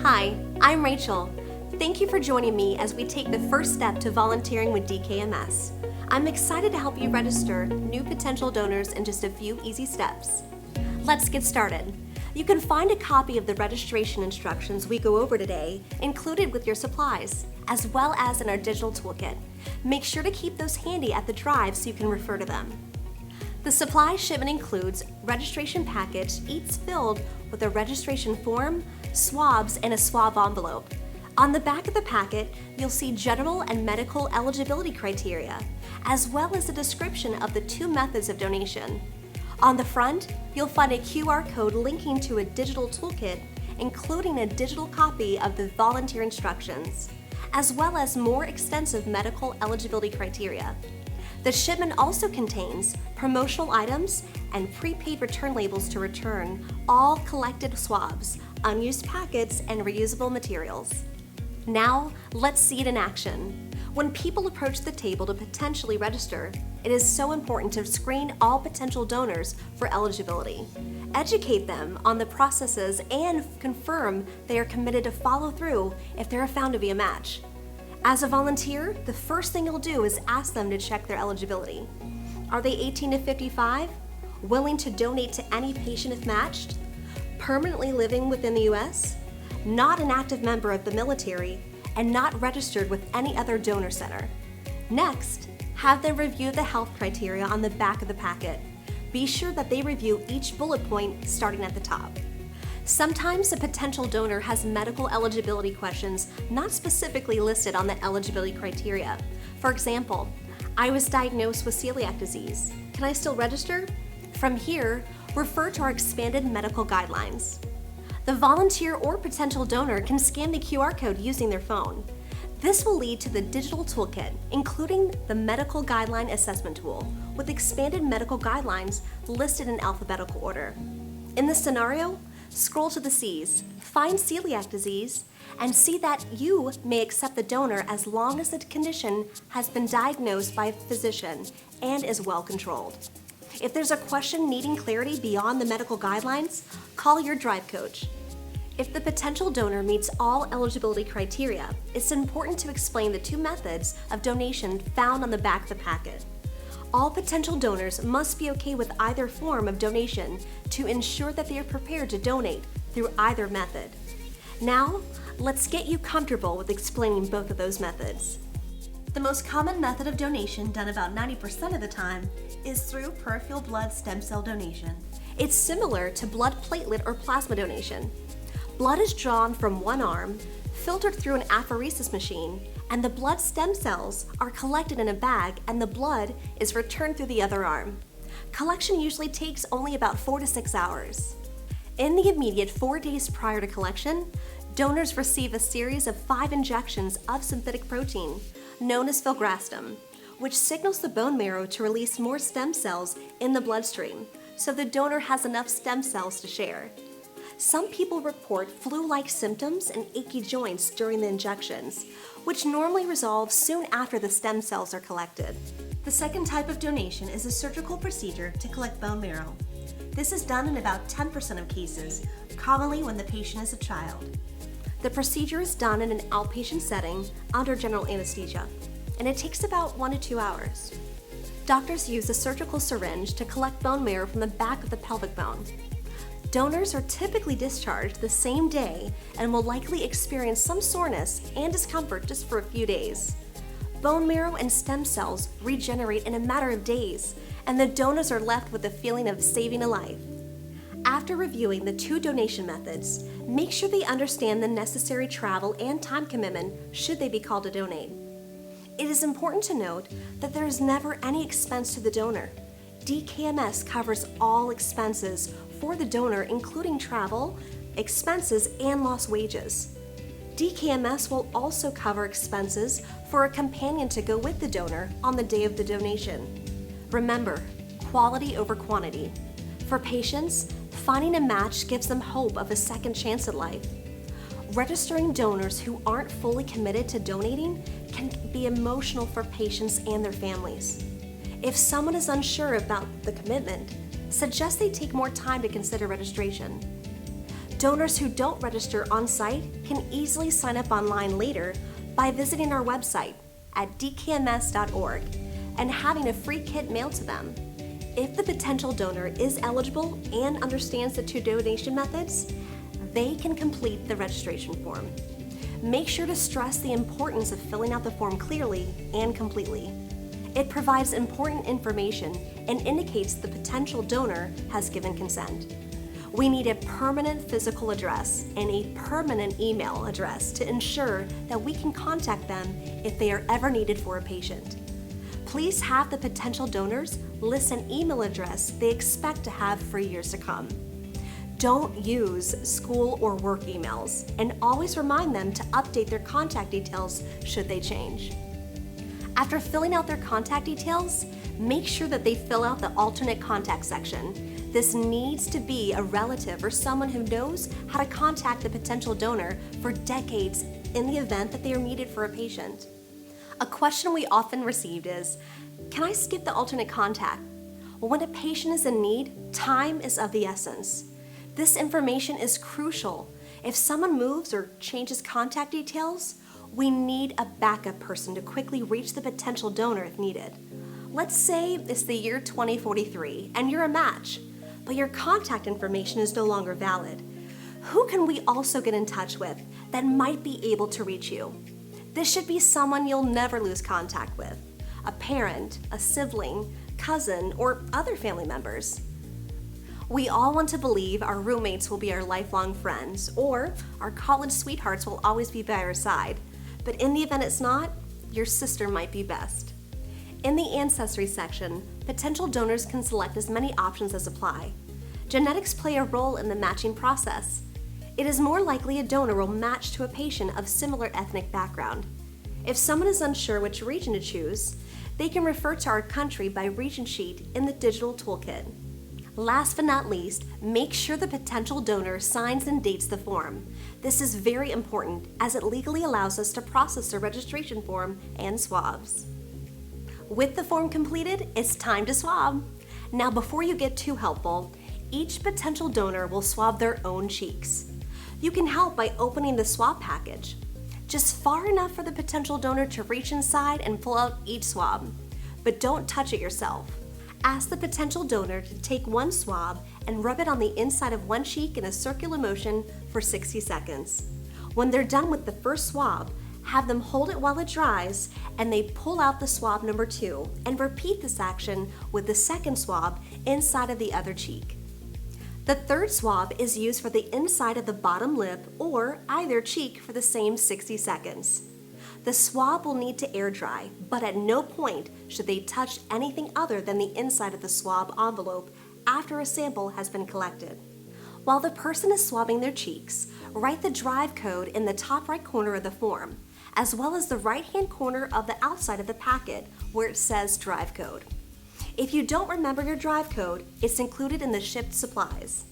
Hi, I'm Rachel. Thank you for joining me as we take the first step to volunteering with DKMS. I'm excited to help you register new potential donors in just a few easy steps. Let's get started. You can find a copy of the registration instructions we go over today included with your supplies, as well as in our digital toolkit. Make sure to keep those handy at the drive so you can refer to them. The supply shipment includes registration package, each filled with a registration form, swabs, and a swab envelope. On the back of the packet, you'll see general and medical eligibility criteria, as well as a description of the two methods of donation. On the front, you'll find a QR code linking to a digital toolkit, including a digital copy of the volunteer instructions, as well as more extensive medical eligibility criteria. The shipment also contains promotional items and prepaid return labels to return all collected swabs, unused packets, and reusable materials. Now, let's see it in action. When people approach the table to potentially register, it is so important to screen all potential donors for eligibility. Educate them on the processes and confirm they are committed to follow through if they are found to be a match. As a volunteer, the first thing you'll do is ask them to check their eligibility. Are they 18 to 55? Willing to donate to any patient if matched? Permanently living within the U.S.? Not an active member of the military? And not registered with any other donor center? Next, have them review the health criteria on the back of the packet. Be sure that they review each bullet point starting at the top. Sometimes a potential donor has medical eligibility questions not specifically listed on the eligibility criteria. For example, I was diagnosed with celiac disease. Can I still register? From here, refer to our expanded medical guidelines. The volunteer or potential donor can scan the QR code using their phone. This will lead to the digital toolkit, including the medical guideline assessment tool, with expanded medical guidelines listed in alphabetical order. In this scenario, scroll to the C's, find celiac disease, and see that you may accept the donor as long as the condition has been diagnosed by a physician and is well controlled. If there's a question needing clarity beyond the medical guidelines, call your drive coach. If the potential donor meets all eligibility criteria, it's important to explain the two methods of donation found on the back of the packet. All potential donors must be okay with either form of donation to ensure that they are prepared to donate through either method. Now, let's get you comfortable with explaining both of those methods. The most common method of donation, done about 90% of the time, is through peripheral blood stem cell donation. It's similar to blood platelet or plasma donation. Blood is drawn from one arm, filtered through an apheresis machine, and the blood stem cells are collected in a bag and the blood is returned through the other arm. Collection usually takes only about 4 to 6 hours. In the immediate 4 days prior to collection, donors receive a series of 5 injections of synthetic protein, known as filgrastim, which signals the bone marrow to release more stem cells in the bloodstream, so the donor has enough stem cells to share. Some people report flu-like symptoms and achy joints during the injections, which normally resolve soon after the stem cells are collected. The second type of donation is a surgical procedure to collect bone marrow. This is done in about 10% of cases, commonly when the patient is a child. The procedure is done in an outpatient setting under general anesthesia, and it takes about 1 to 2 hours. Doctors use a surgical syringe to collect bone marrow from the back of the pelvic bone. Donors are typically discharged the same day and will likely experience some soreness and discomfort just for a few days. Bone marrow and stem cells regenerate in a matter of days, and the donors are left with the feeling of saving a life. After reviewing the two donation methods, make sure they understand the necessary travel and time commitment should they be called to donate. It is important to note that there is never any expense to the donor. DKMS covers all expenses for the donor, including travel, expenses, and lost wages. DKMS will also cover expenses for a companion to go with the donor on the day of the donation. Remember, quality over quantity. For patients, finding a match gives them hope of a second chance at life. Registering donors who aren't fully committed to donating can be emotional for patients and their families. If someone is unsure about the commitment, suggests they take more time to consider registration. Donors who don't register on-site can easily sign up online later by visiting our website at dkms.org and having a free kit mailed to them. If the potential donor is eligible and understands the two donation methods, they can complete the registration form. Make sure to stress the importance of filling out the form clearly and completely. It provides important information and indicates the potential donor has given consent. We need a permanent physical address and a permanent email address to ensure that we can contact them if they are ever needed for a patient. Please have the potential donors list an email address they expect to have for years to come. Don't use school or work emails, and always remind them to update their contact details should they change. After filling out their contact details, make sure that they fill out the alternate contact section. This needs to be a relative or someone who knows how to contact the potential donor for decades in the event that they are needed for a patient. A question we often received is, can I skip the alternate contact? Well, when a patient is in need, time is of the essence. This information is crucial. If someone moves or changes contact details, we need a backup person to quickly reach the potential donor if needed. Let's say it's the year 2043 and you're a match, but your contact information is no longer valid. Who can we also get in touch with that might be able to reach you? This should be someone you'll never lose contact with, a parent, a sibling, cousin, or other family members. We all want to believe our roommates will be our lifelong friends, or our college sweethearts will always be by our side. But in the event it's not, your sister might be best. In the ancestry section, potential donors can select as many options as apply. Genetics play a role in the matching process. It is more likely a donor will match to a patient of similar ethnic background. If someone is unsure which region to choose, they can refer to our country by region sheet in the digital toolkit. Last but not least, make sure the potential donor signs and dates the form. This is very important as it legally allows us to process the registration form and swabs. With the form completed, it's time to swab. Now, before you get too helpful, each potential donor will swab their own cheeks. You can help by opening the swab package, just far enough for the potential donor to reach inside and pull out each swab, but don't touch it yourself. Ask the potential donor to take one swab and rub it on the inside of one cheek in a circular motion for 60 seconds. When they're done with the first swab, have them hold it while it dries, and they pull out the swab number 2 and repeat this action with the second swab inside of the other cheek. The third swab is used for the inside of the bottom lip or either cheek for the same 60 seconds. The swab will need to air dry, but at no point should they touch anything other than the inside of the swab envelope after a sample has been collected. While the person is swabbing their cheeks, write the drive code in the top right corner of the form, as well as the right-hand corner of the outside of the packet where it says drive code. If you don't remember your drive code, it's included in the shipped supplies.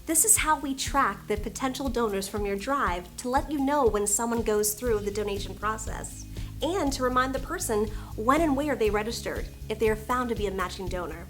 This is how we track the potential donors from your drive to let you know when someone goes through the donation process, and to remind the person when and where they registered if they are found to be a matching donor.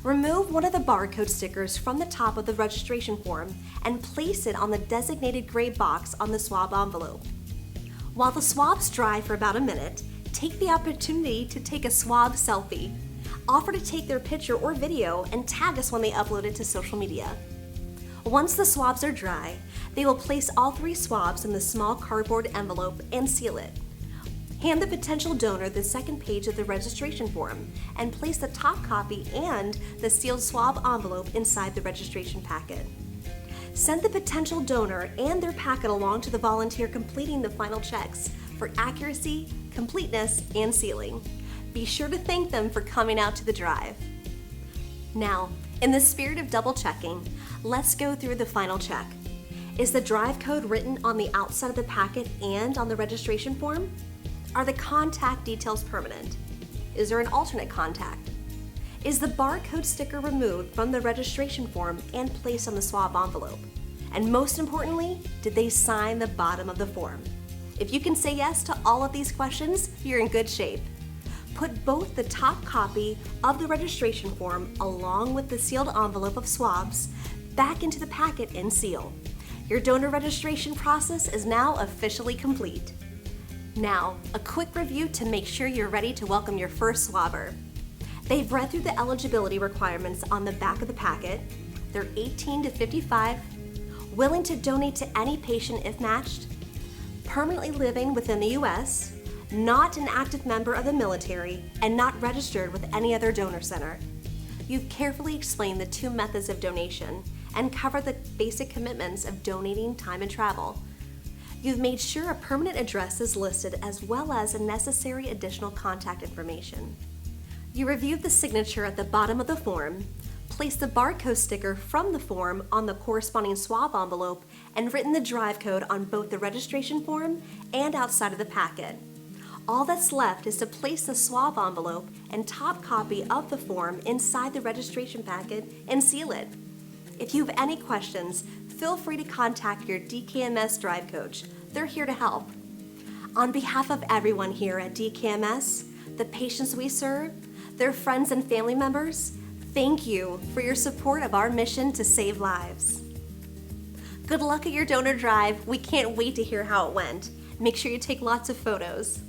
Remove one of the barcode stickers from the top of the registration form and place it on the designated gray box on the swab envelope. While the swabs dry for about a minute, take the opportunity to take a swab selfie. Offer to take their picture or video and tag us when they upload it to social media. Once the swabs are dry, they will place all 3 swabs in the small cardboard envelope and seal it. Hand the potential donor the second page of the registration form and place the top copy and the sealed swab envelope inside the registration packet. Send the potential donor and their packet along to the volunteer completing the final checks for accuracy, completeness, and sealing. Be sure to thank them for coming out to the drive. Now, in the spirit of double checking, let's go through the final check. Is the drive code written on the outside of the packet and on the registration form? Are the contact details permanent? Is there an alternate contact? Is the barcode sticker removed from the registration form and placed on the swab envelope? And most importantly, did they sign the bottom of the form? If you can say yes to all of these questions, you're in good shape. Put both the top copy of the registration form along with the sealed envelope of swabs back into the packet and seal. Your donor registration process is now officially complete. Now, a quick review to make sure you're ready to welcome your first swabber. They've read through the eligibility requirements on the back of the packet. They're 18 to 55, willing to donate to any patient if matched, permanently living within the U.S., not an active member of the military, and not registered with any other donor center. You've carefully explained the two methods of donation and covered the basic commitments of donating time and travel. You've made sure a permanent address is listed as well as a necessary additional contact information. You reviewed the signature at the bottom of the form, placed the barcode sticker from the form on the corresponding swab envelope, and written the drive code on both the registration form and outside of the packet. All that's left is to place the swab envelope and top copy of the form inside the registration packet and seal it. If you have any questions, feel free to contact your DKMS Drive Coach. They're here to help. On behalf of everyone here at DKMS, the patients we serve, their friends and family members, thank you for your support of our mission to save lives. Good luck at your donor drive. We can't wait to hear how it went. Make sure you take lots of photos.